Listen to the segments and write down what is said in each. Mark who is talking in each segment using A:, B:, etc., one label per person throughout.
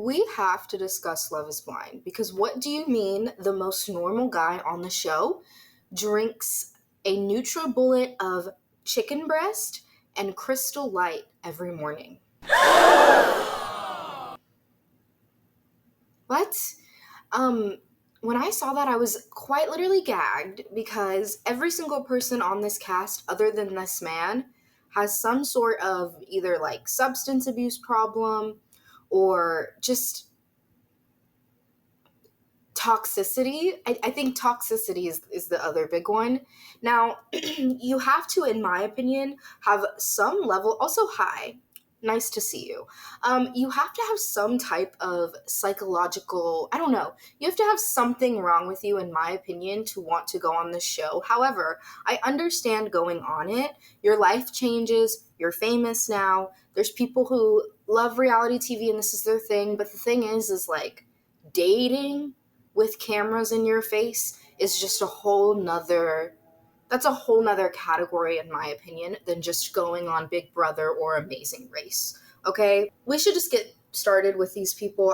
A: We have to discuss Love is Blind because what do you mean the most normal guy on the show drinks a NutriBullet of chicken breast and Crystal Light every morning? What? Um, when I saw that, I was quite literally gagged because every single person on this cast, other than this man, has some sort of either like substance abuse problem or just toxicity. I think toxicity is the other big one. Now, you have to, in my opinion, have some level, also hi, nice to see you. You have to have some type of psychological, I don't know, you have to have something wrong with you, in my opinion, to want to go on this show. However, I understand going on it. Your life changes, you're famous now, there's people who love reality TV and this is their thing, but the thing is like, dating with cameras in your face is just that's a whole nother category, in my opinion, than just going on Big Brother or Amazing Race. Okay, we should just get started with these people.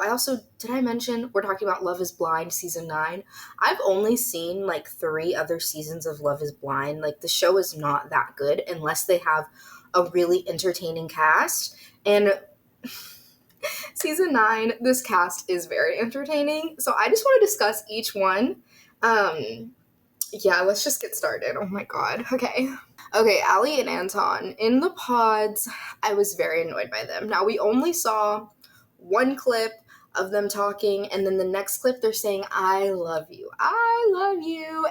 A: Did I mention we're talking about Love is Blind season 9? I've only seen like 3 other seasons of Love is Blind. Like, the show is not that good unless they have a really entertaining cast. And season 9, this cast is very entertaining. So I just want to discuss each one. Yeah, let's just get started. Oh my god. Okay, Ali and Anton. In the pods, I was very annoyed by them. Now, we only saw one clip of them talking, and then the next clip they're saying, I love you,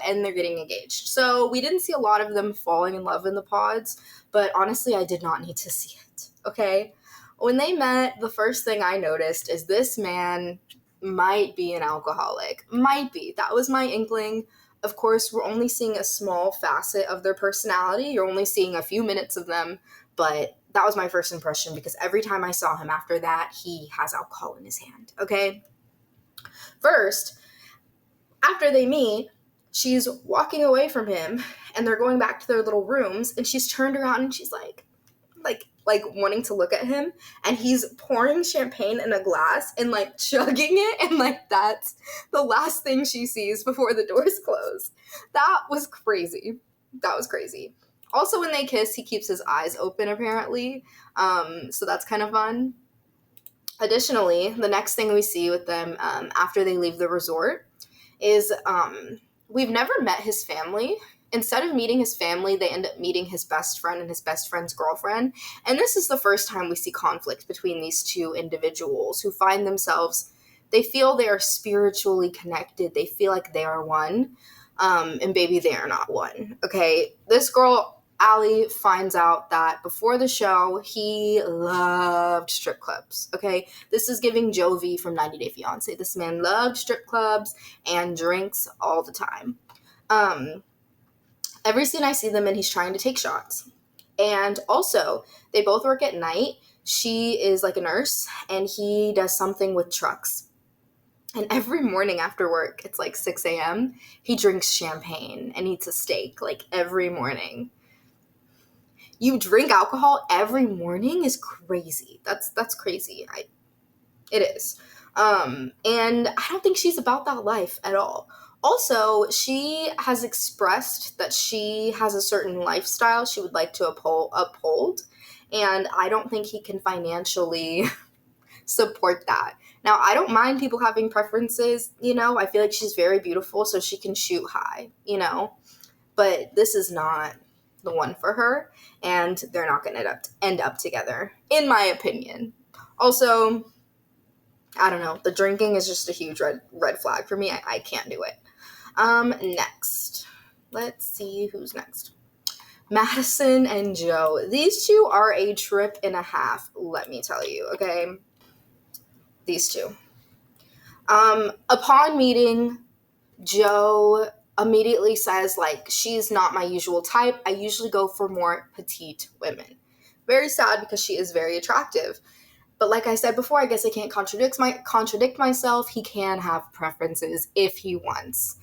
A: and they're getting engaged. So we didn't see a lot of them falling in love in the pods, but honestly, I did not need to see it, okay? When they met, the first thing I noticed is this man might be an alcoholic. Might be. That was my inkling. Of course, we're only seeing a small facet of their personality. You're only seeing a few minutes of them, but that was my first impression because every time I saw him after that, he has alcohol in his hand, okay? First, after they meet, she's walking away from him and they're going back to their little rooms and she's turned around and she's like wanting to look at him, and he's pouring champagne in a glass and like chugging it, and like that's the last thing she sees before the doors close. That was crazy. Also, when they kiss, he keeps his eyes open apparently, so that's kind of fun. Additionally, the next thing we see with them after they leave the resort is we've never met his family. Instead of meeting his family, they end up meeting his best friend and his best friend's girlfriend. And this is the first time we see conflict between these two individuals who find themselves, they feel they are spiritually connected. They feel like they are one. And baby, they are not one. Okay, this girl, Ali, finds out that before the show, he loved strip clubs. Okay, this is giving Jovi from 90 Day Fiancé. This man loved strip clubs and drinks all the time. Every scene I see them in, he's trying to take shots. And also, they both work at night. She is like a nurse, and he does something with trucks. And every morning after work, it's like 6 a.m., he drinks champagne and eats a steak, like every morning. You drink alcohol every morning is crazy. That's crazy. It is. And I don't think she's about that life at all. Also, she has expressed that she has a certain lifestyle she would like to uphold, and I don't think he can financially support that. Now, I don't mind people having preferences, I feel like she's very beautiful, so she can shoot high, but this is not the one for her, and they're not going to end up together, in my opinion. Also, I don't know, the drinking is just a huge red flag for me. I can't do it. Next. Let's see who's next. Madison and Joe. These two are a trip and a half, let me tell you, okay? These two. Upon meeting, Joe immediately says, like, she's not my usual type. I usually go for more petite women. Very sad because she is very attractive. But like I said before, I guess I can't contradict myself. He can have preferences if he wants.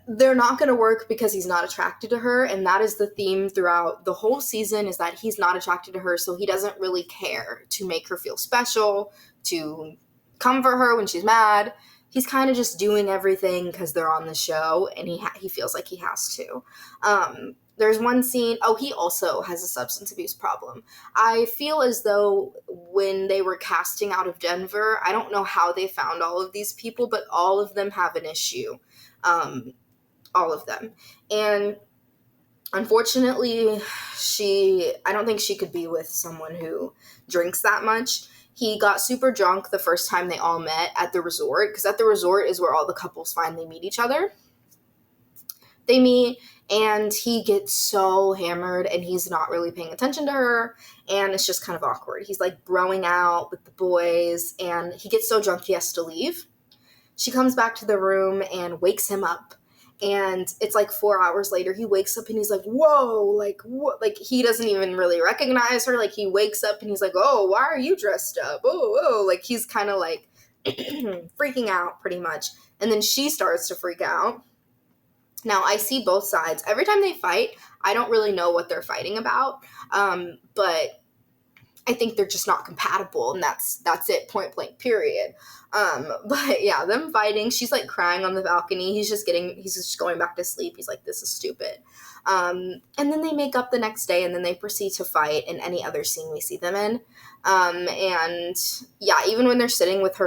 A: They're not going to work because he's not attracted to her, and that is the theme throughout the whole season, is that he's not attracted to her, so he doesn't really care to make her feel special, to comfort her when she's mad. He's kind of just doing everything because they're on the show, and he feels like he has to. There's one scene. Oh, he also has a substance abuse problem. I feel as though when they were casting out of Denver, I don't know how they found all of these people, but all of them have an issue. All of them. And unfortunately, I don't think she could be with someone who drinks that much. He got super drunk the first time they all met at the resort, because at the resort is where all the couples finally meet each other. They meet, and he gets so hammered, and he's not really paying attention to her, and it's just kind of awkward. He's like broing out with the boys, and he gets so drunk he has to leave. She comes back to the room and wakes him up. And it's like 4 hours later, he wakes up and he's like, whoa, like, what? Like, he doesn't even really recognize her. Like, he wakes up and he's like, oh, why are you dressed up? Oh, like, he's kind of like freaking out pretty much. And then she starts to freak out. Now, I see both sides. Every time they fight, I don't really know what they're fighting about. But I think they're just not compatible, and that's it, point blank, period. But yeah, them fighting, she's like crying on the balcony. He's just going back to sleep. He's like, this is stupid. And then they make up the next day, and then they proceed to fight in any other scene we see them in. And yeah, even when they're sitting with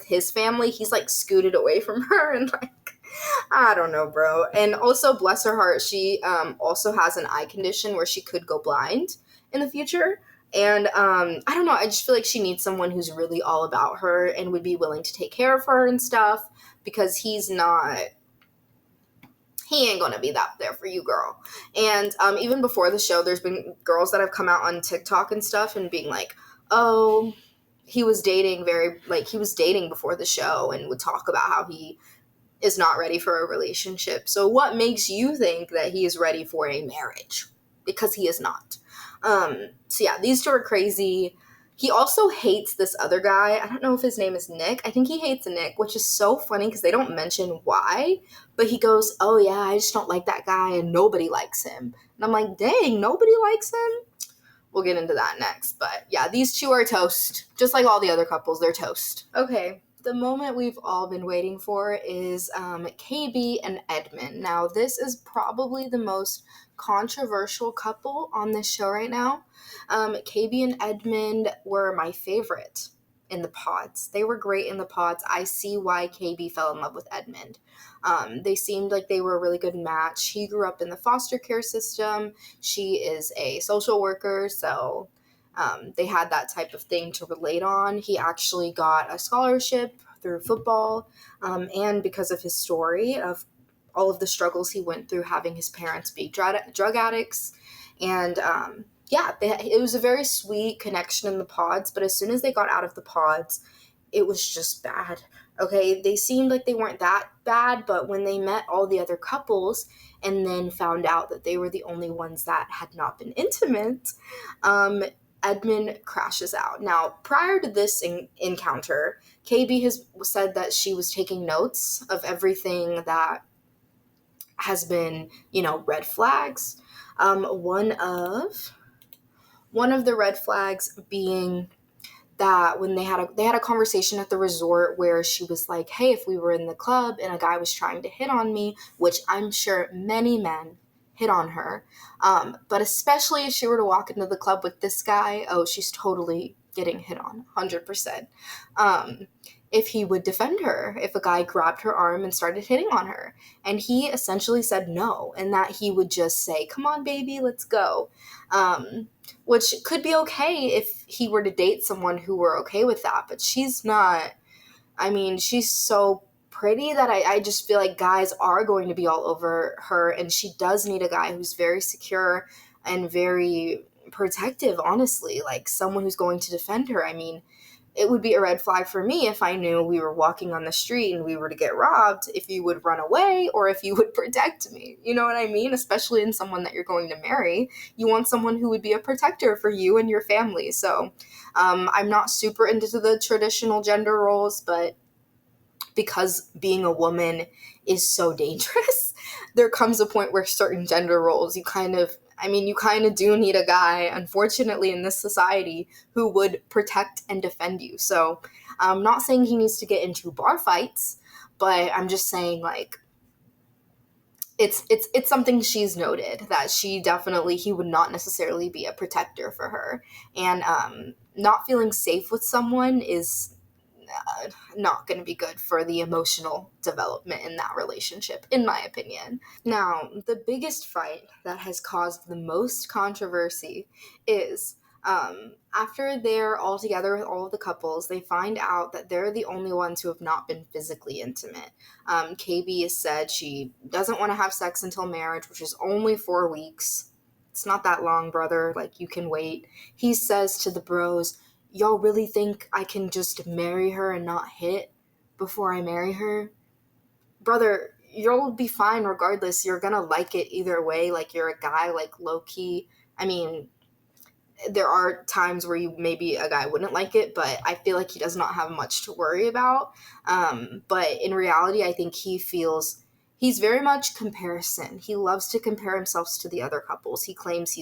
A: his family, he's like scooted away from her, and like, I don't know, bro. And also, bless her heart, she also has an eye condition where she could go blind in the future. And I don't know, I just feel like she needs someone who's really all about her and would be willing to take care of her and stuff, because he ain't gonna be that there for you, girl. And even before the show, there's been girls that have come out on TikTok and stuff and being like, oh, he was dating before the show, and would talk about how he is not ready for a relationship. So what makes you think that he is ready for a marriage? Because he is not. So yeah, these two are crazy. He also hates this other guy. I don't know if his name is Nick. I think he hates Nick, which is so funny because they don't mention why. But he goes, oh yeah, I just don't like that guy and nobody likes him. And I'm like, dang, nobody likes him? We'll get into that next. But yeah, these two are toast. Just like all the other couples, they're toast. Okay, the moment we've all been waiting for is KB and Edmund. Now, this is probably the most controversial couple on this show right now. KB and Edmund were my favorite in the pods. They were great in the pods. I see why KB fell in love with Edmund. They seemed like they were a really good match. He grew up in the foster care system. She is a social worker, so they had that type of thing to relate on. He actually got a scholarship through football, and because of his story of all of the struggles he went through having his parents be drug addicts. And it was a very sweet connection in the pods, but as soon as they got out of the pods, it was just bad. Okay, they seemed like they weren't that bad, but when they met all the other couples and then found out that they were the only ones that had not been intimate, Edmund crashes out. Now, prior to this encounter, KB has said that she was taking notes of everything that has been, red flags. One of the red flags being that when they had a conversation at the resort where she was like, hey, if we were in the club and a guy was trying to hit on me, which I'm sure many men hit on her, but especially if she were to walk into the club with this guy, oh, she's totally getting hit on, 100%. If he would defend her, if a guy grabbed her arm and started hitting on her. And he essentially said no, and that he would just say, come on, baby, let's go. Which could be okay if he were to date someone who were okay with that, but she's not. I mean, she's so pretty that I just feel like guys are going to be all over her, and she does need a guy who's very secure and very protective, honestly, like someone who's going to defend her. I mean, it would be a red flag for me if I knew we were walking on the street and we were to get robbed, if you would run away or if you would protect me. You know what I mean? Especially in someone that you're going to marry. You want someone who would be a protector for you and your family. So I'm not super into the traditional gender roles, but because being a woman is so dangerous, there comes a point where certain gender roles, you kind of I mean, you kind of do need a guy, unfortunately, in this society who would protect and defend you. So I'm not saying he needs to get into bar fights, but I'm just saying, like, it's something she's noted, that he would not necessarily be a protector for her. And not feeling safe with someone is not going to be good for the emotional development in that relationship, in my opinion. Now, the biggest fight that has caused the most controversy is after they're all together with all of the couples, they find out that they're the only ones who have not been physically intimate. KB has said she doesn't want to have sex until marriage, which is only 4 weeks. It's not that long, brother. Like, you can wait. He says to the bros, y'all really think I can just marry her and not hit before I marry her? Brother, you'll be fine regardless. You're gonna like it either way. Like, you're a guy, like, low-key. I mean, there are times where maybe a guy wouldn't like it, but I feel like he does not have much to worry about. But in reality, I think he's very much comparison. He loves to compare himself to the other couples. He claims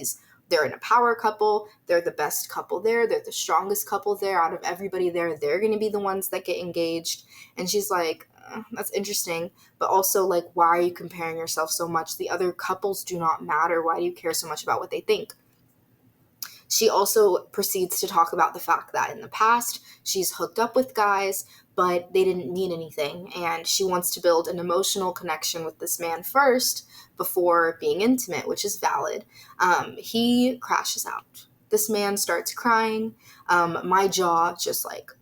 A: they're in a power couple, they're the best couple there, they're the strongest couple there. Out of everybody there, they're going to be the ones that get engaged. And she's like, that's interesting, but also, like, why are you comparing yourself so much? The other couples do not matter. Why do you care so much about what they think? She also proceeds to talk about the fact that in the past, she's hooked up with guys, but they didn't mean anything, and she wants to build an emotional connection with this man first before being intimate, which is valid. He crashes out. This man starts crying. My jaw just, like,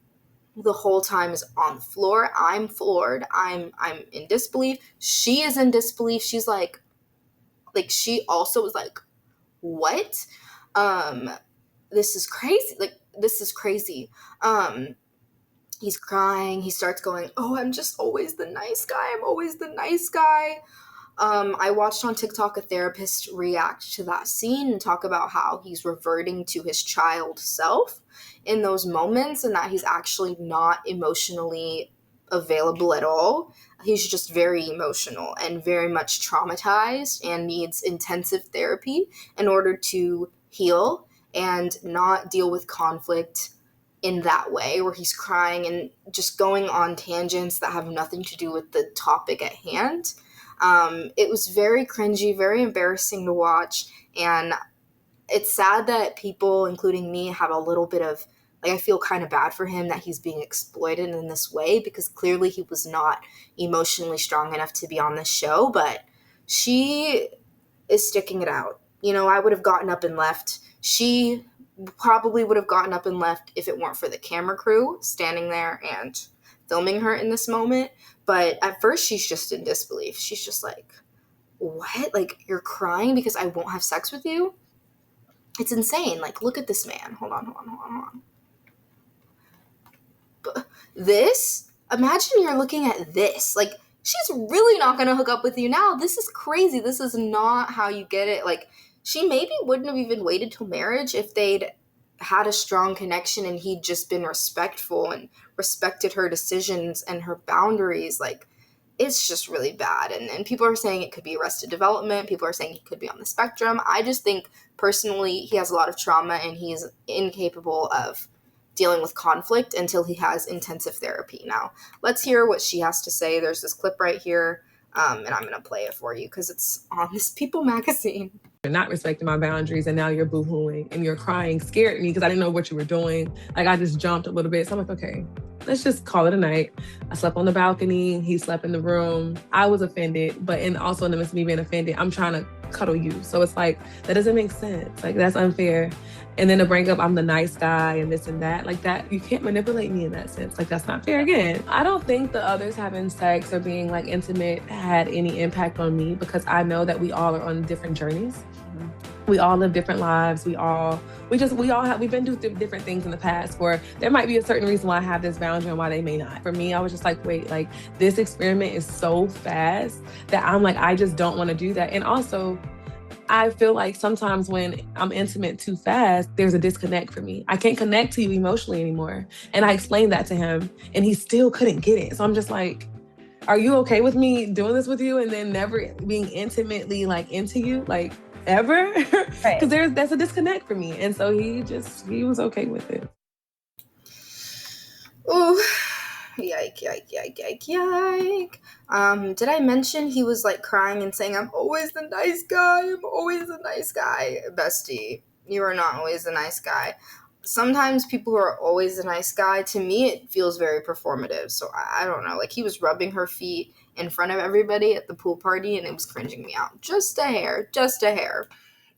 A: the whole time is on the floor. I'm floored. I'm in disbelief. She is in disbelief. She's like she also was like, what? This is crazy. Like, this is crazy. He's crying. He starts going, oh, I'm just always the nice guy. I'm always the nice guy. I watched on TikTok a therapist react to that scene and talk about how he's reverting to his child self in those moments, and that he's actually not emotionally available at all. He's just very emotional and very much traumatized and needs intensive therapy in order to heal and not deal with conflict in that way, where he's crying and just going on tangents that have nothing to do with the topic at hand. It was very cringy, very embarrassing to watch, and it's sad that people, including me, have a little bit of, like, I feel kind of bad for him that he's being exploited in this way, because clearly he was not emotionally strong enough to be on this show, but she is sticking it out. You know, I would have gotten up and left. She probably would have gotten up and left if it weren't for the camera crew standing there and filming her in this moment. But at first, she's just in disbelief. She's just like, what? Like, you're crying because I won't have sex with you? It's insane. Like, look at this man. Hold on. But this, imagine you're looking at this. Like, she's really not going to hook up with you now. This is crazy. This is not how you get it. Like, she maybe wouldn't have even waited till marriage if they'd had a strong connection and he'd just been respectful and respected her decisions and her boundaries. Like, it's just really bad. And people are saying it could be arrested development. People are saying he could be on the spectrum. I just think, personally, he has a lot of trauma and he's incapable of dealing with conflict until he has intensive therapy. Now, let's hear what she has to say. There's this clip right here, and I'm going to play it for you because it's on this People magazine.
B: You're not respecting my boundaries, and now you're boo-hooing and you're crying. Scared me because I didn't know what you were doing. Like, I just jumped a little bit. So I'm like, okay, let's just call it a night. I slept on the balcony. He slept in the room. I was offended, but also in the midst of me being offended, I'm trying to cuddle you. So it's like, that doesn't make sense. Like, that's unfair. And then to bring up, I'm the nice guy and this and that, like that, you can't manipulate me in that sense. Like, that's not fair. Again, I don't think the others having sex or being, like, intimate had any impact on me, because I know that we all are on different journeys. We all live different lives. We've been through different things in the past where there might be a certain reason why I have this boundary and why they may not. For me, I was just like, wait, like, this experiment is so fast that I'm like, I just don't want to do that. And also, I feel like sometimes when I'm intimate too fast, there's a disconnect for me. I can't connect to you emotionally anymore. And I explained that to him and he still couldn't get it. So I'm just like, are you okay with me doing this with you and then never being intimately, like, into you? Like, ever.
C: Right.
B: Because that's a disconnect for me. And so he was okay with it.
A: Ooh, yike. Did I mention he was like crying and saying, I'm always the nice guy, Bestie, you are not always the nice guy. Sometimes people who are always the nice guy, to me, it feels very performative. So I don't know. Like, he was rubbing her feet in front of everybody at the pool party, and it was cringing me out. Just a hair.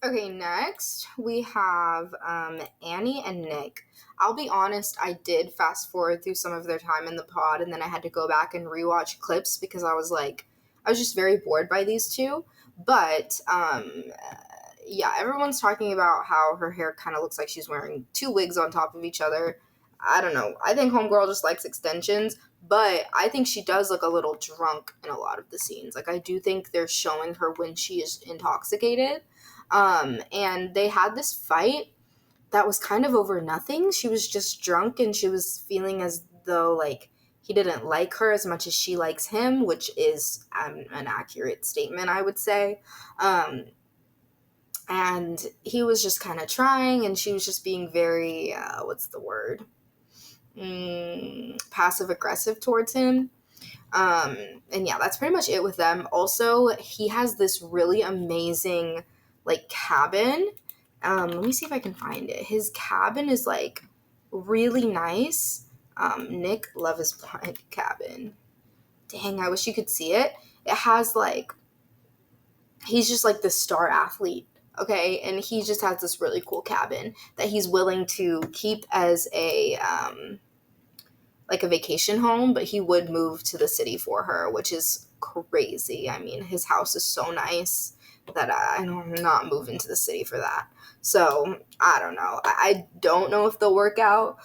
A: Okay, next we have Annie and Nick. I'll be honest, I did fast forward through some of their time in the pod, and then I had to go back and rewatch clips because I was just very bored by these two. But yeah, everyone's talking about how her hair kind of looks like she's wearing two wigs on top of each other. I don't know. I think Homegirl just likes extensions, but I think she does look a little drunk in a lot of the scenes. Like, I do think they're showing her when she is intoxicated. And they had this fight that was kind of over nothing. She was just drunk and she was feeling as though, like, he didn't like her as much as she likes him, which is an accurate statement, I would say. And he was just kind of trying, and she was just being very, what's the word? Passive aggressive towards him. And yeah, that's pretty much it with them. Also, he has this really amazing, like, cabin. Let me see if I can find it. His cabin is, like, really nice. Nick Love is Blind cabin. Dang, I wish you could see it. It has, like, he's just, like, the star athlete, okay? And he just has this really cool cabin that he's willing to keep as a, like, a vacation home, but he would move to the city for her, which is crazy. I mean, his house is so nice that I'm not moving to the city for that. So, I don't know. I don't know if they'll work out.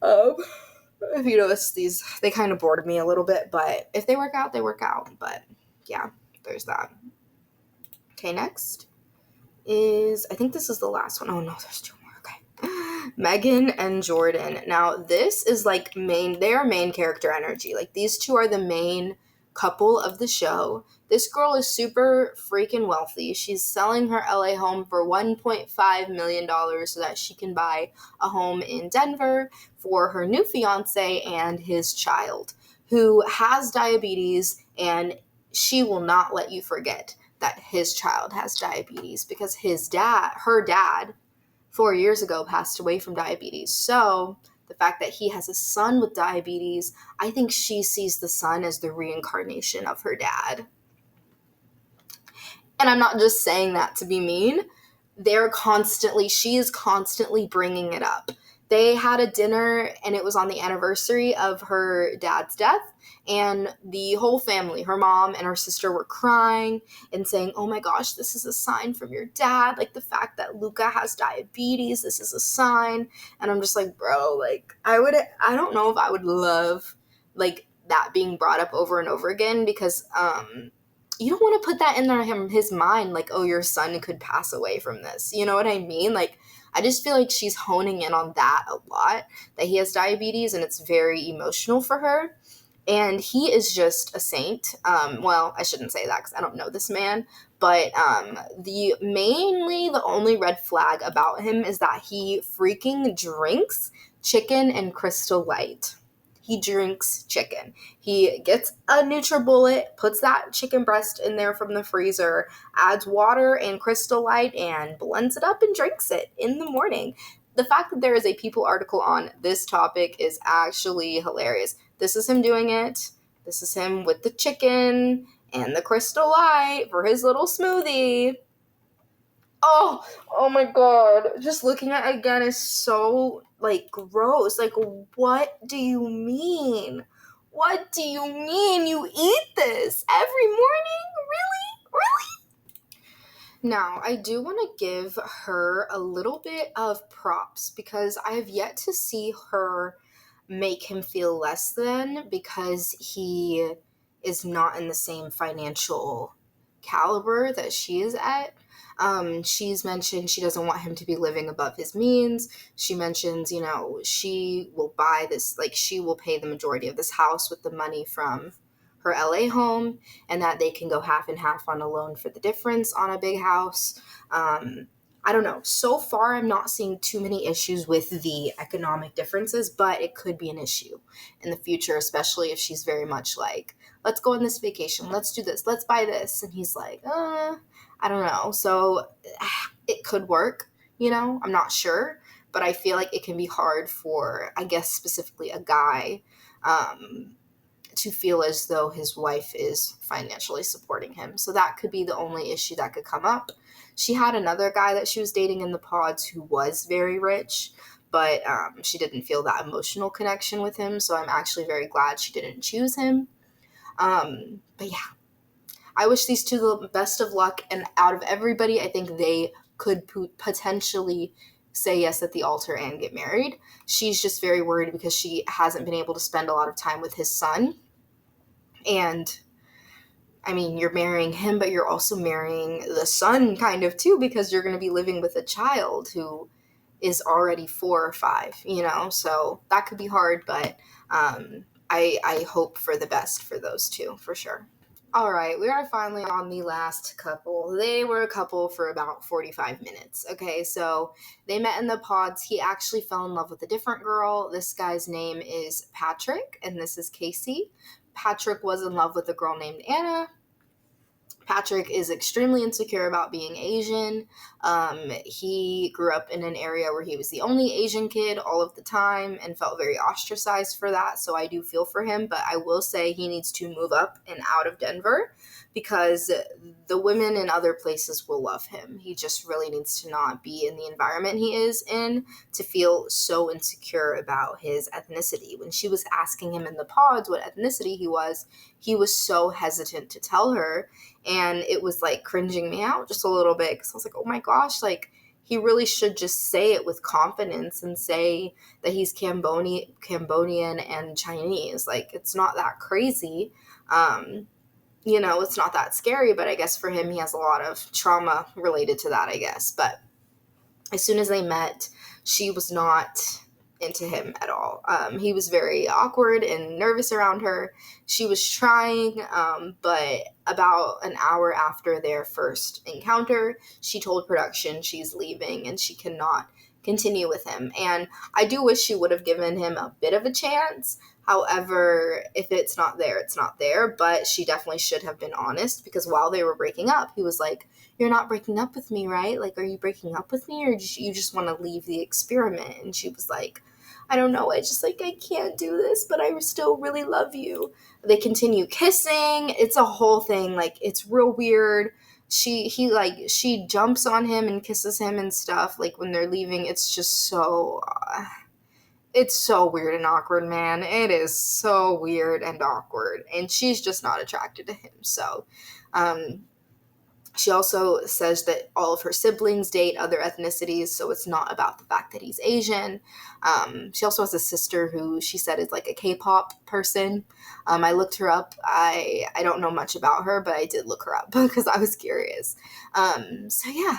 A: If you notice, they kind of bored me a little bit, but if they work out, they work out. But yeah, there's that. Okay, next is, I think this is the last one. Oh no, there's two more. Okay. Megan and Jordan. Now, this is like their main character energy. Like, these two are the main couple of the show. This girl is super freaking wealthy. She's selling her LA home for $1.5 million so that she can buy a home in Denver for her new fiance and his child, who has diabetes, and she will not let you forget that his child has diabetes because her dad, 4 years ago, passed away from diabetes. So the fact that he has a son with diabetes, I think she sees the son as the reincarnation of her dad. And I'm not just saying that to be mean. She is constantly bringing it up. They had a dinner, and it was on the anniversary of her dad's death, and the whole family, her mom and her sister, were crying and saying, oh my gosh, this is a sign from your dad. Like, the fact that Luca has diabetes, this is a sign. And I'm just like, bro, like, I don't know if I would love, like, that being brought up over and over again, because you don't want to put that in his mind, like, oh, your son could pass away from this. You know what I mean? Like, I just feel like she's honing in on that a lot, that he has diabetes, and it's very emotional for her. And he is just a saint. Well, I shouldn't say that because I don't know this man, but the only red flag about him is that he freaking drinks chicken and Crystal Light. He drinks chicken. He gets a NutriBullet, puts that chicken breast in there from the freezer, adds water and Crystal Light, and blends it up and drinks it in the morning. The fact that there is a People article on this topic is actually hilarious. This is him doing it. This is him with the chicken and the Crystal Light for his little smoothie. Oh my god. Just looking at it again is so, like, gross. Like, what do you mean? What do you mean you eat this every morning? Really? Now, I do want to give her a little bit of props because I have yet to see her make him feel less than because he is not in the same financial caliber that she is at. She's mentioned she doesn't want him to be living above his means. She mentions, she will buy this, like, she will pay the majority of this house with the money from her LA home, and that they can go half and half on a loan for the difference on a big house. I don't know. So far, I'm not seeing too many issues with the economic differences, but it could be an issue in the future, especially if she's very much like, let's go on this vacation, let's do this, let's buy this. And he's like, I don't know. So it could work, I'm not sure, but I feel like it can be hard for, I guess, specifically a guy to feel as though his wife is financially supporting him. So that could be the only issue that could come up. She had another guy that she was dating in the pods who was very rich, but she didn't feel that emotional connection with him. So I'm actually very glad she didn't choose him. But yeah, I wish these two the best of luck. And out of everybody, I think they could potentially say yes at the altar and get married. She's just very worried because she hasn't been able to spend a lot of time with his son. And I mean, you're marrying him, but you're also marrying the son kind of too, because you're going to be living with a child who is already 4 or 5, so that could be hard, but I hope for the best for those two for sure. All right, we are finally on the last couple. They were a couple for about 45 minutes. Okay, so they met in the pods. He actually fell in love with a different girl. This guy's name is Patrick, and this is Casey. Patrick was in love with a girl named Anna. Patrick is extremely insecure about being Asian. He grew up in an area where he was the only Asian kid all of the time and felt very ostracized for that. So I do feel for him, but I will say he needs to move up and out of Denver because the women in other places will love him. He just really needs to not be in the environment he is in to feel so insecure about his ethnicity. When she was asking him in the pods what ethnicity he was so hesitant to tell her. And it was like cringing me out just a little bit because I was like, oh my gosh, like he really should just say it with confidence and say that he's Cambodian and Chinese. Like it's not that crazy. It's not that scary, but I guess for him, he has a lot of trauma related to that, I guess. But as soon as they met, she was not into him at all. He was very awkward and nervous around her. She was trying, but about an hour after their first encounter, she told production she's leaving and she cannot continue with him. And I do wish she would have given him a bit of a chance. However, if it's not there, it's not there. But she definitely should have been honest because while they were breaking up, he was like, you're not breaking up with me, right? Like, are you breaking up with me or you just want to leave the experiment? And she was like, I don't know. I can't do this, but I still really love you. They continue kissing. It's a whole thing. Like, it's real weird. She jumps on him and kisses him and stuff. Like, when they're leaving, it's just so, it's so weird and awkward, man. It is so weird and awkward. And she's just not attracted to him. So, she also says that all of her siblings date other ethnicities, so it's not about the fact that he's Asian. She also has a sister who she said is like a K-pop person. I looked her up. I don't know much about her, but I did look her up because I was curious. So yeah,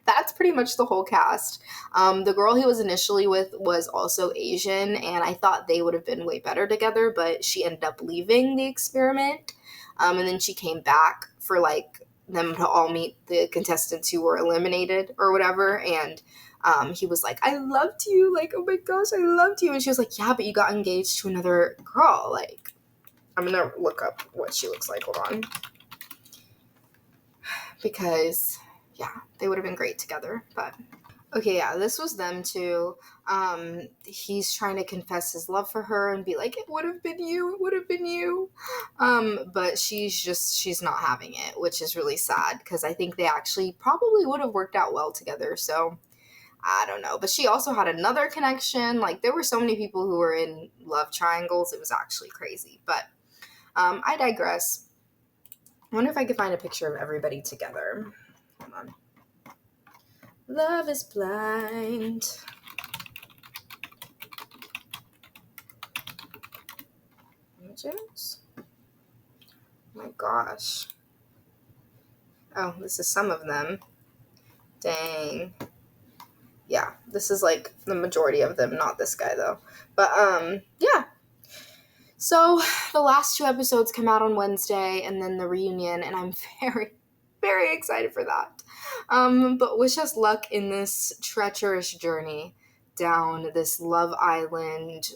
A: that's pretty much the whole cast. The girl he was initially with was also Asian, and I thought they would have been way better together, but she ended up leaving the experiment. And then she came back for like them to all meet the contestants who were eliminated or whatever. And he was like, I loved you. Like, oh my gosh, I loved you. And she was like, yeah, but you got engaged to another girl. Like, I'm going to look up what she looks like. Hold on. Because, yeah, they would have been great together. But okay, yeah, this was them too. He's trying to confess his love for her and be like, it would have been you, it would have been you. But she's not having it, which is really sad because I think they actually probably would have worked out well together. So I don't know. But she also had another connection. Like there were so many people who were in love triangles. It was actually crazy. But I digress. I wonder if I could find a picture of everybody together. Hold on. Love is blind. Images? Oh my gosh. Oh, this is some of them. Dang. Yeah, this is like the majority of them, not this guy though. But yeah. So the last two episodes come out on Wednesday, and then the reunion, and I'm very, very excited for that. But wish us luck in this treacherous journey down this Love Island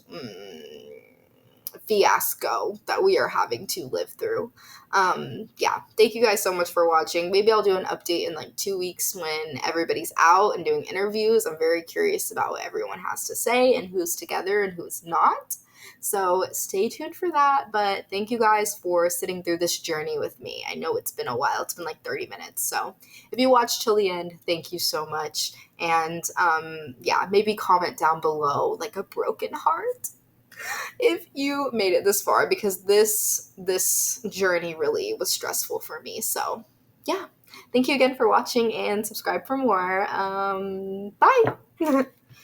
A: fiasco that we are having to live through. Yeah, thank you guys so much for watching. Maybe I'll do an update in like 2 weeks when everybody's out and doing interviews. I'm very curious about what everyone has to say and who's together and who's not. So stay tuned for that. But thank you guys for sitting through this journey with me. I know it's been a while. It's been like 30 minutes. So if you watched till the end, thank you so much. And yeah, maybe comment down below like a broken heart if you made it this far, because this journey really was stressful for me. So yeah, thank you again for watching, and subscribe for more. Bye.